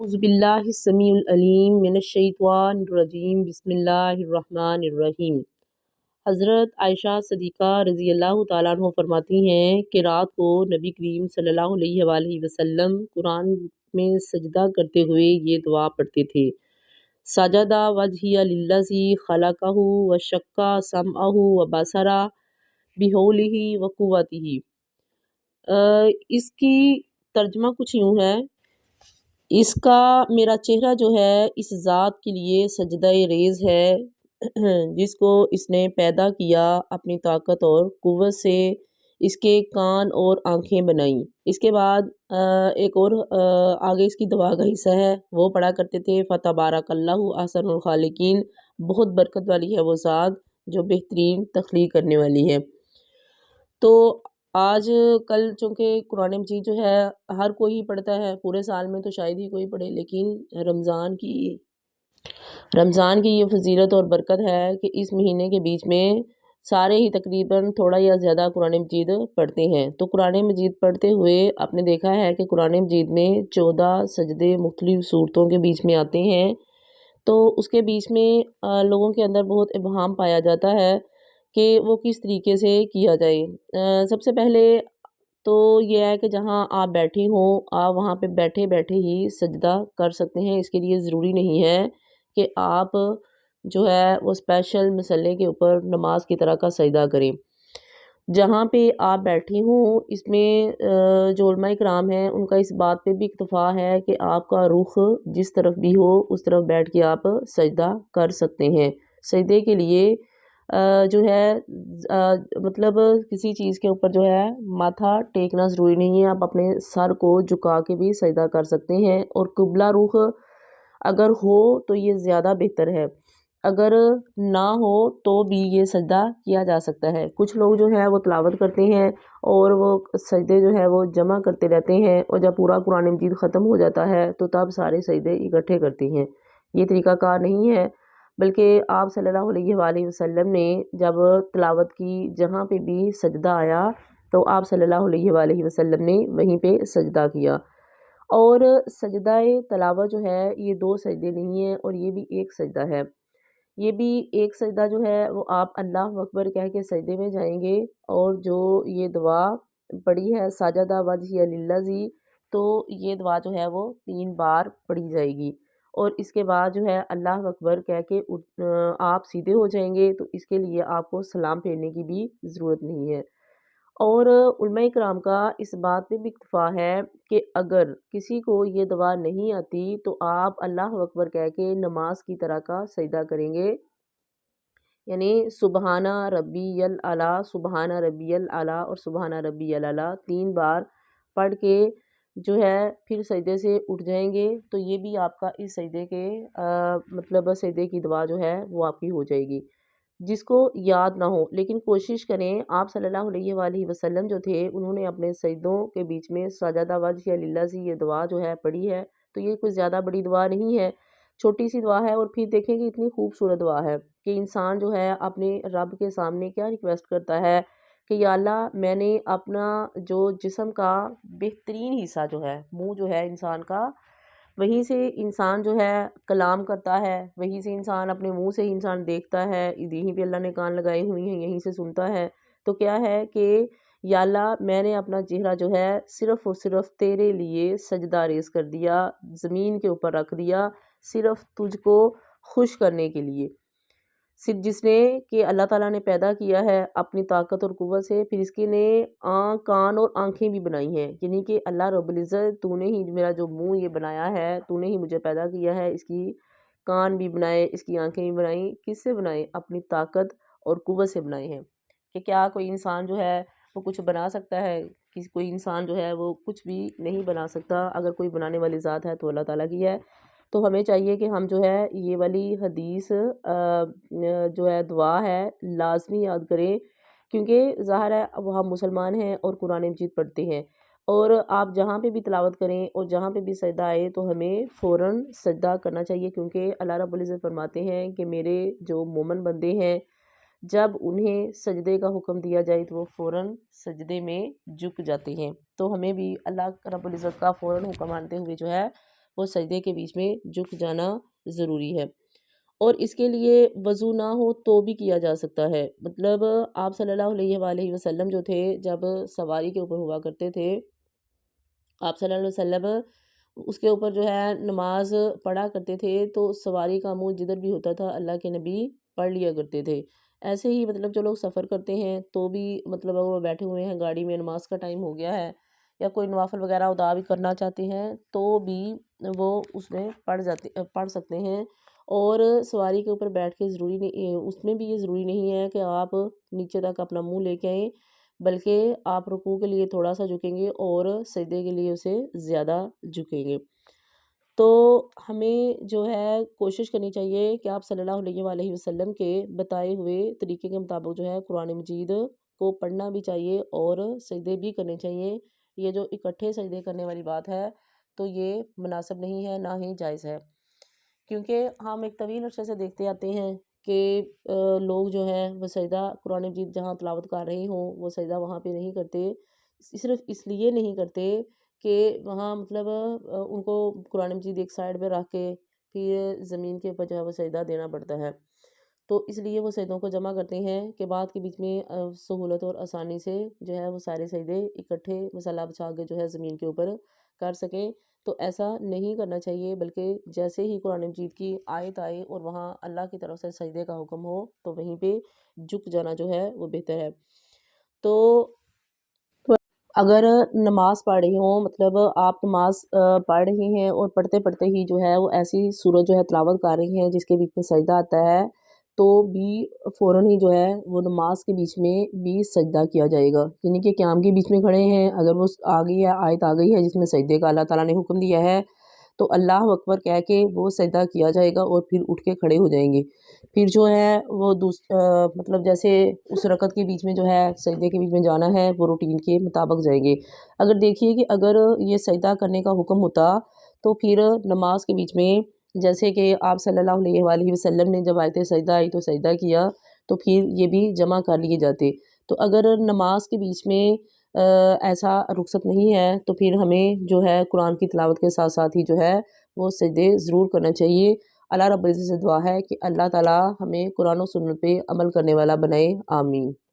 औज़ुबिल्लाहिस्समीउल अलीम मिनश्शैतानिर्रजीम बिस्मिल्लाहिर्रहमानिर्रहीम। हज़रत आयशा सिद्दीक़ा रज़ी अल्लाह तआला अन्हा फरमाती हैं कि रात को नबी करीम सल्लल्लाहु अलैहि वसल्लम कुरान में सजदा करते हुए ये दुआ पढ़ते थे। सजदा वजहिया लिल्लज़ी खलक़हु व शक्का समअहु व बसरा बिहौलिही व कुव्वतिही। इसकी तर्जमा कुछ यूँ है, इसका मेरा चेहरा जो है इस ज़ात के लिए सजदा-ए रेज़ है जिसको इसने पैदा किया अपनी ताकत और कुव्वत से, इसके कान और आँखें बनाई। इसके बाद एक और आगे इसकी दुआ का हिस्सा है वो पढ़ा करते थे, फ़तबारकल्लाहु अहसनुल खालिकीन। बहुत बरकत वाली है वो ज़ात जो बेहतरीन तख्लीक करने वाली है। तो आज कल चूँकि कुरान मजीद जो है हर कोई ही पढ़ता है, पूरे साल में तो शायद ही कोई पढ़े, लेकिन रमज़ान की ये फजीलत और बरकत है कि इस महीने के बीच में सारे ही तकरीबन थोड़ा या ज़्यादा कुरान मजीद पढ़ते हैं। तो कुरान मजीद पढ़ते हुए आपने देखा है कि कुरान मजीद में 14 सजदे मुख्तलिफ सूरतों के बीच में आते हैं। तो उसके बीच में लोगों के अंदर बहुत इब्हाम पाया जाता है कि वो किस तरीके से किया जाए। सबसे पहले तो ये है कि जहाँ आप बैठे हों आप वहाँ पे बैठे बैठे ही सजदा कर सकते हैं। इसके लिए ज़रूरी नहीं है कि आप जो है वो स्पेशल मसल्ले के ऊपर नमाज की तरह का सजदा करें। जहाँ पे आप बैठे हों इसमें जो उलमा कराम हैं उनका इस बात पे भी इक्तफ़ा है कि आपका रुख जिस तरफ भी हो उस तरफ बैठ के आप सजदा कर सकते हैं। सजदे के लिए जो है मतलब किसी चीज़ के ऊपर जो है माथा टेकना ज़रूरी नहीं है, आप अपने सर को झुका के भी सजदा कर सकते हैं। और क़िबला रुख अगर हो तो ये ज़्यादा बेहतर है, अगर ना हो तो भी ये सजदा किया जा सकता है। कुछ लोग जो है वो तिलावत करते हैं और वो सजदे जो है वो जमा करते रहते हैं और जब पूरा कुरान मजीद ख़त्म हो जाता है तो तब सारे सजदे इकट्ठे करते हैं। ये तरीक़ाकार नहीं है, बल्कि आप सल्लल्लाहु अलैहि वसल्लम ने जब तिलावत की जहाँ पे भी सजदा आया तो आप सल्लल्लाहु अलैहि वसल्लम ने वहीं पे सजदा किया। और सजदाए तिलावत जो है ये 2 सजदे नहीं हैं और ये भी एक सजदा है। ये भी एक सजदा जो है वो आप अल्लाहु अकबर कह के सजदे में जाएंगे और जो ये दुआ पढ़ी है सजदा वजहिया लिल्लज़ी, तो ये दुआ जो है वो 3 बार पढ़ी जाएगी। और इसके बाद जो है अल्लाहु अकबर कह के आप सीधे हो जाएंगे, तो इसके लिए आपको सलाम फेरने की भी ज़रूरत नहीं है। और उलमा कराम का इस बात पे भी इत्तफ़ा है कि अगर किसी को ये दुआ नहीं आती तो आप अल्लाहु अकबर कह के नमाज की तरह का सजदा करेंगे, यानी सुबहाना रब्बियल आला, सुबहाना रब्बियल आला और सुबहाना रब्बियल आला 3 बार पढ़ के जो है फिर सजदे से उठ जाएंगे। तो ये भी आपका इस सजदे के मतलब सजदे की दुआ जो है वो आपकी हो जाएगी। जिसको याद ना हो, लेकिन कोशिश करें, आप सल्लल्लाहु अलैहि वसल्लम जो थे उन्होंने अपने सजदों के बीच में सजदा वजहिया लिल्लज़ी ये दुआ जो है पढ़ी है। तो ये कोई ज़्यादा बड़ी दुआ नहीं है, छोटी सी दुआ है। और फिर देखें कि इतनी खूबसूरत दुआ है कि इंसान जो है अपने रब के सामने क्या रिक्वेस्ट करता है कि या अल्लाह मैंने अपना जो जिस्म का बेहतरीन हिस्सा जो है, मुँह जो है इंसान का, वहीं से इंसान जो है कलाम करता है, वहीं से इंसान अपने मुंह से ही इंसान देखता है, यहीं पे अल्लाह ने कान लगाए हुए हैं, यहीं से सुनता है। तो क्या है कि या अल्लाह मैंने अपना चेहरा जो है सिर्फ़ और सिर्फ़ तेरे लिए सजदा रेज़ कर दिया, ज़मीन के ऊपर रख दिया, सिर्फ़ तुझको खुश करने के लिए। सिर्फ जिसने कि अल्लाह ताला ने पैदा किया है अपनी ताकत और कुव्वत से, फिर इसके ने कान और आँखें भी बनाई हैं, यानी कि अल्लाह रब्बुल इज़्ज़त तूने ही मेरा जो मुँह ये बनाया है, तूने ही मुझे पैदा किया है, इसकी कान भी बनाए, इसकी आँखें भी बनाई। किससे बनाए? अपनी ताकत और कुव्वत से बनाए हैं। कि क्या कोई इंसान जो है वो कुछ बना सकता है? कोई इंसान जो है वो कुछ भी नहीं बना सकता। अगर कोई बनाने वाली ज़ात है तो अल्लाह ताला की है। तो हमें चाहिए कि हम जो है ये वाली हदीस जो है दुआ है लाज़मी याद करें, क्योंकि ज़ाहिर है अब हम मुसलमान हैं और कुरान मजीद पढ़ते हैं। और आप जहाँ पे भी तिलावत करें और जहाँ पे भी सजदा आए तो हमें फ़ौरन सजदा करना चाहिए, क्योंकि अल्लाह रब्बुल इज़्ज़त फरमाते हैं कि मेरे जो मोमिन बंदे हैं जब उन्हें सजदे का हुक्म दिया जाए तो वो फ़ौरन सजदे में झुक जाते हैं। तो हमें भी अल्लाह रब्बुल इज़्ज़त का फ़ौरन हुक्म मानते हुए जो है وہ سجدے کے بیچ میں جھک جانا ضروری ہے، اور اس کے لیے وضو نہ ہو تو بھی کیا جا سکتا ہے۔ مطلب آپ صلی اللہ علیہ وآلہ وسلم جو تھے جب سواری کے اوپر ہوا کرتے تھے، آپ صلی اللہ علیہ وسلم اس کے اوپر جو ہے نماز پڑھا کرتے تھے، تو سواری کا منہ جدھر بھی ہوتا تھا اللہ کے نبی پڑھ لیا کرتے تھے۔ ایسے ہی مطلب جو لوگ سفر کرتے ہیں تو بھی مطلب اگر وہ بیٹھے ہوئے ہیں گاڑی میں، نماز کا ٹائم ہو گیا ہے یا کوئی نوافل وغیرہ ادا بھی کرنا چاہتے ہیں تو بھی وہ اس میں پڑھ سکتے ہیں، اور سواری کے اوپر بیٹھ کے ضروری نہیں، اس میں بھی یہ ضروری نہیں ہے کہ آپ نیچے تک اپنا منہ لے کے آئیں، بلکہ آپ رکوع کے لیے تھوڑا سا جھکیں گے اور سجدے کے لیے اسے زیادہ جھکیں گے۔ تو ہمیں جو ہے کوشش کرنی چاہیے کہ آپ صلی اللہ علیہ وآلہ وسلم کے بتائے ہوئے طریقے کے مطابق جو ہے قرآن مجید کو پڑھنا بھی چاہیے اور سجدے بھی کرنے چاہیے۔ یہ جو اکٹھے سجدے کرنے والی بات ہے تو یہ مناسب نہیں ہے، نہ ہی جائز ہے، کیونکہ ہم ایک طویل عرصے سے دیکھتے آتے ہیں کہ لوگ جو ہیں وہ سجدہ قرآن مجید جہاں تلاوت کر رہے ہوں وہ سجدہ وہاں پہ نہیں کرتے، صرف اس لیے نہیں کرتے کہ وہاں مطلب ان کو قرآن مجید ایک سائڈ پہ رکھ کے پھر زمین کے اوپر جو ہے وہ سجدہ دینا پڑتا ہے، تو اس لیے وہ سجدوں کو جمع کرتے ہیں کہ بعد کے بیچ میں سہولت اور آسانی سے جو ہے وہ سارے سجدے اکٹھے مسلح بچھا کے جو ہے زمین کے اوپر کر سکیں۔ تو ایسا نہیں کرنا چاہیے، بلکہ جیسے ہی قرآن مجید کی آیت آئے اور وہاں اللہ کی طرف سے سجدے کا حکم ہو تو وہیں پہ جھک جانا جو ہے وہ بہتر ہے۔ تو اگر نماز پڑھ رہے ہوں، مطلب آپ نماز پڑھ رہے ہیں اور پڑھتے پڑھتے ہی جو ہے وہ ایسی صورت جو ہے تلاوت کر رہے ہیں جس کے بیچ میں سجدہ آتا ہے، تو بھی فوراً ہی جو ہے وہ نماز کے بیچ میں بھی سجدہ کیا جائے گا، یعنی کہ قیام کے بیچ میں کھڑے ہیں، اگر وہ آ گئی ہے آیت آ گئی ہے جس میں سجدے کا اللہ تعالیٰ نے حکم دیا ہے تو اللہ اکبر کہہ کے وہ سجدہ کیا جائے گا اور پھر اٹھ کے کھڑے ہو جائیں گے۔ پھر جو ہے وہ مطلب جیسے اس رکعت کے بیچ میں جو ہے سجدے کے بیچ میں جانا ہے وہ روٹین کے مطابق جائیں گے۔ اگر دیکھیے کہ اگر یہ سجدہ کرنے کا حکم ہوتا تو پھر نماز کے بیچ میں جیسے کہ آپ صلی اللہ علیہ وآلہ وسلم نے جب آیت سجدہ آئی تو سجدہ کیا تو پھر یہ بھی جمع کر لیے جاتے، تو اگر نماز کے بیچ میں ایسا رخصت نہیں ہے تو پھر ہمیں جو ہے قرآن کی تلاوت کے ساتھ ساتھ ہی جو ہے وہ سجدے ضرور کرنا چاہیے۔ اللہ رب العزت سے دعا ہے کہ اللہ تعالیٰ ہمیں قرآن و سنت پہ عمل کرنے والا بنائے، آمین۔